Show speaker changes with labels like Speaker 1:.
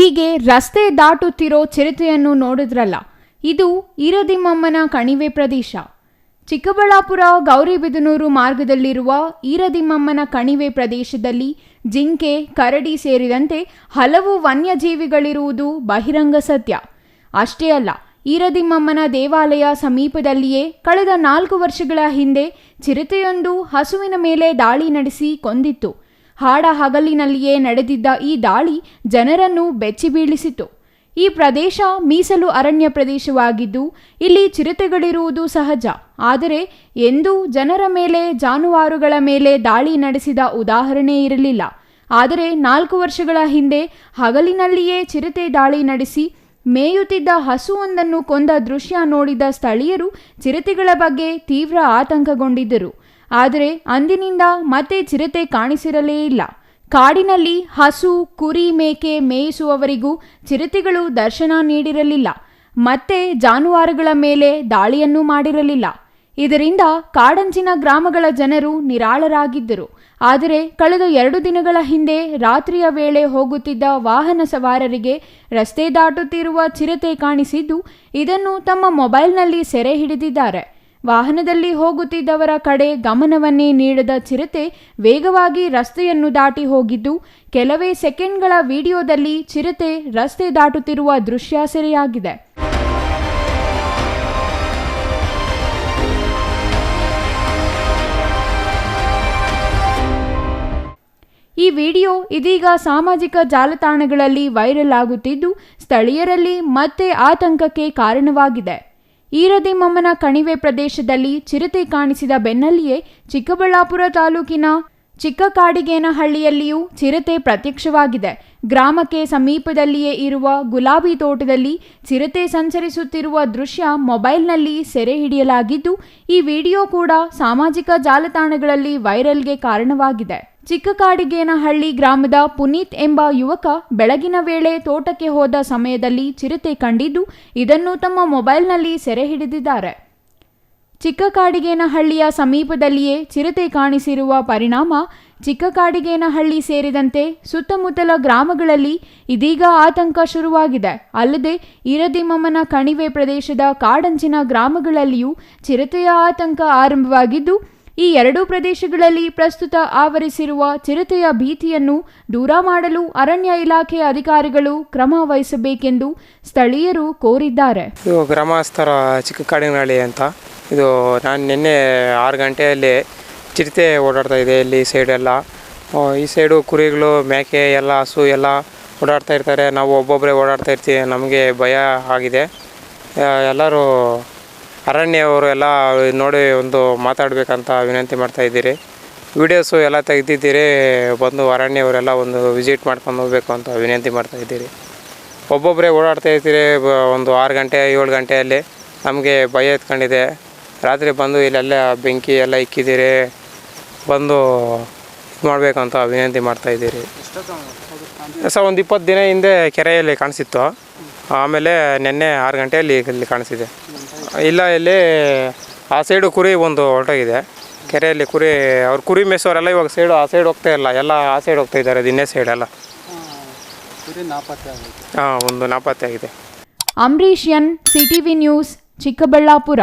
Speaker 1: ಹೀಗೆ ರಸ್ತೆ ದಾಟುತ್ತಿರೋ ಚಿರತೆಯನ್ನು ನೋಡಿದ್ರಲ್ಲ, ಇದು ಈರದಿಮ್ಮಮ್ಮನ ಕಣಿವೆ ಪ್ರದೇಶ. ಚಿಕ್ಕಬಳ್ಳಾಪುರ ಗೌರಿಬಿದನೂರು ಮಾರ್ಗದಲ್ಲಿರುವ ಈರದಿಮ್ಮಮ್ಮನ ಕಣಿವೆ ಪ್ರದೇಶದಲ್ಲಿ ಜಿಂಕೆ, ಕರಡಿ ಸೇರಿದಂತೆ ಹಲವು ವನ್ಯಜೀವಿಗಳಿರುವುದು ಬಹಿರಂಗ ಸತ್ಯ. ಅಷ್ಟೇ ಅಲ್ಲ, ಈರದಿಮ್ಮಮ್ಮನ ದೇವಾಲಯ ಸಮೀಪದಲ್ಲಿಯೇ ಕಳೆದ 4 ವರ್ಷಗಳ ಹಿಂದೆ ಚಿರತೆಯೊಂದು ಹಸುವಿನ ಮೇಲೆ ದಾಳಿ ನಡೆಸಿ ಕೊಂದಿತ್ತು. ಹಾಡ ಹಗಲಿನಲ್ಲಿಯೇ ನಡೆದಿದ್ದ ಈ ದಾಳಿ ಜನರನ್ನು ಬೆಚ್ಚಿ ಬೀಳಿಸಿತು. ಈ ಪ್ರದೇಶ ಮೀಸಲು ಅರಣ್ಯ ಪ್ರದೇಶವಾಗಿದ್ದು ಇಲ್ಲಿ ಚಿರತೆಗಳಿರುವುದು ಸಹಜ. ಆದರೆ ಎಂದೂ ಜನರ ಮೇಲೆ, ಜಾನುವಾರುಗಳ ಮೇಲೆ ದಾಳಿ ನಡೆಸಿದ ಉದಾಹರಣೆ ಇರಲಿಲ್ಲ. ಆದರೆ 4 ವರ್ಷಗಳ ಹಿಂದೆ ಹಗಲಿನಲ್ಲಿಯೇ ಚಿರತೆ ದಾಳಿ ನಡೆಸಿ ಮೇಯುತ್ತಿದ್ದ ಹಸುವೊಂದನ್ನು ಕೊಂದ ದೃಶ್ಯ ನೋಡಿದ ಸ್ಥಳೀಯರು ಚಿರತೆಗಳ ಬಗ್ಗೆ ತೀವ್ರ ಆತಂಕಗೊಂಡಿದ್ದರು. ಆದರೆ ಅಂದಿನಿಂದ ಮತ್ತೆ ಚಿರತೆ ಕಾಣಿಸಿರಲೇ ಇಲ್ಲ. ಕಾಡಿನಲ್ಲಿ ಹಸು, ಕುರಿ, ಮೇಕೆ ಮೇಯಿಸುವವರಿಗೂ ಚಿರತೆಗಳು ದರ್ಶನ ನೀಡಿರಲಿಲ್ಲ. ಮತ್ತೆ ಜಾನುವಾರುಗಳ ಮೇಲೆ ದಾಳಿಯನ್ನೂ ಮಾಡಿರಲಿಲ್ಲ. ಇದರಿಂದ ಕಾಡಂಚಿನ ಗ್ರಾಮಗಳ ಜನರು ನಿರಾಳರಾಗಿದ್ದರು. ಆದರೆ ಕಳೆದ 2 ದಿನಗಳ ಹಿಂದೆ ರಾತ್ರಿಯ ವೇಳೆ ಹೋಗುತ್ತಿದ್ದ ವಾಹನ ಸವಾರರಿಗೆ ರಸ್ತೆ ದಾಟುತ್ತಿರುವ ಚಿರತೆ ಕಾಣಿಸಿದ್ದು, ಇದನ್ನು ತಮ್ಮ ಮೊಬೈಲ್ನಲ್ಲಿ ಸೆರೆ ಹಿಡಿದಿದ್ದಾರೆ. ವಾಹನದಲ್ಲಿ ಹೋಗುತ್ತಿದ್ದವರ ಕಡೆ ಗಮನವನ್ನೇ ನೀಡದ ಚಿರತೆ ವೇಗವಾಗಿ ರಸ್ತೆಯನ್ನು ದಾಟಿ ಹೋಗಿದ್ದು, ಕೆಲವೇ ಸೆಕೆಂಡ್ಗಳ ವಿಡಿಯೋದಲ್ಲಿ ಚಿರತೆ ರಸ್ತೆ ದಾಟುತ್ತಿರುವ ದೃಶ್ಯ ಸೆರೆಯಾಗಿದೆ. ಈ ವಿಡಿಯೋ ಇದೀಗ ಸಾಮಾಜಿಕ ಜಾಲತಾಣಗಳಲ್ಲಿ ವೈರಲ್ ಆಗುತ್ತಿದ್ದು, ಸ್ಥಳೀಯರಲ್ಲಿ ಮತ್ತೆ ಆತಂಕಕ್ಕೆ ಕಾರಣವಾಗಿದೆ. ಈರದಿಮ್ಮಮ್ಮನ ಕಣಿವೆ ಪ್ರದೇಶದಲ್ಲಿ ಚಿರತೆ ಕಾಣಿಸಿದ ಬೆನ್ನಲ್ಲಿಯೇ ಚಿಕ್ಕಬಳ್ಳಾಪುರ ತಾಲೂಕಿನ ಚಿಕ್ಕಕಾಡಿಗೇನಹಳ್ಳಿಯಲ್ಲಿಯೂ ಚಿರತೆ ಪ್ರತ್ಯಕ್ಷವಾಗಿದೆ. ಗ್ರಾಮಕ್ಕೆ ಸಮೀಪದಲ್ಲಿಯೇ ಇರುವ ಗುಲಾಬಿ ತೋಟದಲ್ಲಿ ಚಿರತೆ ಸಂಚರಿಸುತ್ತಿರುವ ದೃಶ್ಯ ಮೊಬೈಲ್ನಲ್ಲಿ ಸೆರೆ ಹಿಡಿಯಲಾಗಿದ್ದು, ಈ ವಿಡಿಯೋ ಕೂಡ ಸಾಮಾಜಿಕ ಜಾಲತಾಣಗಳಲ್ಲಿ ವೈರಲ್ಗೆ ಕಾರಣವಾಗಿದೆ. ಚಿಕ್ಕಕಾಡಿಗೇನಹಳ್ಳಿ ಗ್ರಾಮದ ಪುನೀತ್ ಎಂಬ ಯುವಕ ಬೆಳಗಿನ ವೇಳೆ ತೋಟಕ್ಕೆ ಹೋದ ಸಮಯದಲ್ಲಿ ಚಿರತೆ ಕಂಡಿದ್ದು, ಇದನ್ನು ತಮ್ಮ ಮೊಬೈಲ್ನಲ್ಲಿ ಸೆರೆ ಹಿಡಿದಿದ್ದಾರೆ. ಚಿಕ್ಕಕಾಡಿಗೇನಹಳ್ಳಿಯ ಸಮೀಪದಲ್ಲಿಯೇ ಚಿರತೆ ಕಾಣಿಸಿರುವ ಪರಿಣಾಮ ಚಿಕ್ಕಕಾಡಿಗೇನಹಳ್ಳಿ ಸೇರಿದಂತೆ ಸುತ್ತಮುತ್ತಲ ಗ್ರಾಮಗಳಲ್ಲಿ ಇದೀಗ ಆತಂಕ ಶುರುವಾಗಿದೆ. ಅಲ್ಲದೆ ಈರದಿಮ್ಮಮ್ಮನ ಕಣಿವೆ ಪ್ರದೇಶದ ಕಾಡಂಚಿನ ಗ್ರಾಮಗಳಲ್ಲಿಯೂ ಚಿರತೆಯ ಆತಂಕ ಆರಂಭವಾಗಿದ್ದು, ಈ 2 ಪ್ರದೇಶಗಳಲ್ಲಿ ಪ್ರಸ್ತುತ ಆವರಿಸಿರುವ ಚಿರತೆಯ ಭೀತಿಯನ್ನು ದೂರ ಮಾಡಲು ಅರಣ್ಯ ಇಲಾಖೆ ಅಧಿಕಾರಿಗಳು ಕ್ರಮ ವಹಿಸಬೇಕೆಂದು ಸ್ಥಳೀಯರು ಕೋರಿದ್ದಾರೆ.
Speaker 2: ಇದು ಗ್ರಾಮಸ್ಥರ ಚಿಕ್ಕಕಾಡಿಗೇನಹಳ್ಳಿ ಅಂತ. ಇದು ನಾನು ನಿನ್ನೆ 6 ಗಂಟೆಯಲ್ಲಿ ಚಿರತೆ ಓಡಾಡ್ತಾ ಇದೆ. ಇಲ್ಲಿ ಸೈಡೆಲ್ಲ ಈ ಸೈಡು ಕುರಿಗಳು, ಮೇಕೆ ಎಲ್ಲ, ಹಸು ಎಲ್ಲ ಓಡಾಡ್ತಾ ಇರ್ತಾರೆ. ನಾವು ಒಬ್ಬೊಬ್ಬರೇ ಓಡಾಡ್ತಾ ಇರ್ತೀವಿ. ನಮಗೆ ಭಯ ಆಗಿದೆ. ಎಲ್ಲರೂ ಅರಣ್ಯವರು ಎಲ್ಲ ನೋಡಿ ಒಂದು ಮಾತಾಡಬೇಕಂತ ವಿನಂತಿ ಮಾಡ್ತಾ ಇದ್ದೀರಿ. ವೀಡಿಯೋಸು ಎಲ್ಲ ತೆಗೆದಿದ್ದೀರಿ. ಬಂದು ಅರಣ್ಯವರೆಲ್ಲ ಒಂದು ವಿಸಿಟ್ ಮಾಡ್ಕೊಂಡು ಹೋಗಬೇಕು ಅಂತ ವಿನಂತಿ ಮಾಡ್ತಾ ಇದ್ದೀರಿ. ಒಬ್ಬೊಬ್ಬರೇ ಓಡಾಡ್ತಾ ಇರ್ತೀರಿ. ಒಂದು 6 ಗಂಟೆ 7 ಗಂಟೆಯಲ್ಲಿ ನಮಗೆ ಭಯ ಎತ್ಕೊಂಡಿದೆ. ರಾತ್ರಿ ಬಂದು ಇಲ್ಲೆಲ್ಲ ಬೆಂಕಿ ಎಲ್ಲ ಇಕ್ಕಿದ್ದೀರಿ. ಬಂದು ಇದು ಮಾಡಬೇಕಂತ ವಿನಂತಿ ಮಾಡ್ತಾ ಇದ್ದೀರಿ. ಒಂದು 20 ದಿನ ಹಿಂದೆ ಕೆರೆಯಲ್ಲಿ ಕಾಣಿಸಿತ್ತು. ಆಮೇಲೆ ನಿನ್ನೆ 6 ಗಂಟೆಯಲ್ಲಿ ಇಲ್ಲಿ ಕಾಣಿಸಿದೆ. ಇಲ್ಲ, ಇಲ್ಲಿ ಆ ಸೈಡು ಕುರಿ ಒಂದು ಹೊರಟೋಗಿದೆ. ಕೆರೆಯಲ್ಲಿ ಕುರಿ ಮೇಸೋರೆಲ್ಲ ಇವಾಗ ಆ ಸೈಡ್ ಹೋಗ್ತಾ ಇಲ್ಲ, ಎಲ್ಲ ಆ ಸೈಡ್ ಹೋಗ್ತಾ ಇದ್ದಾರೆ. ದಿನ್ನೇ ಸೈಡ್ ಎಲ್ಲ ಒಂದು ನಾಪತ್ತೆ ಆಗಿದೆ.
Speaker 1: Ambareesh N, CTV news, Chikkaballapur.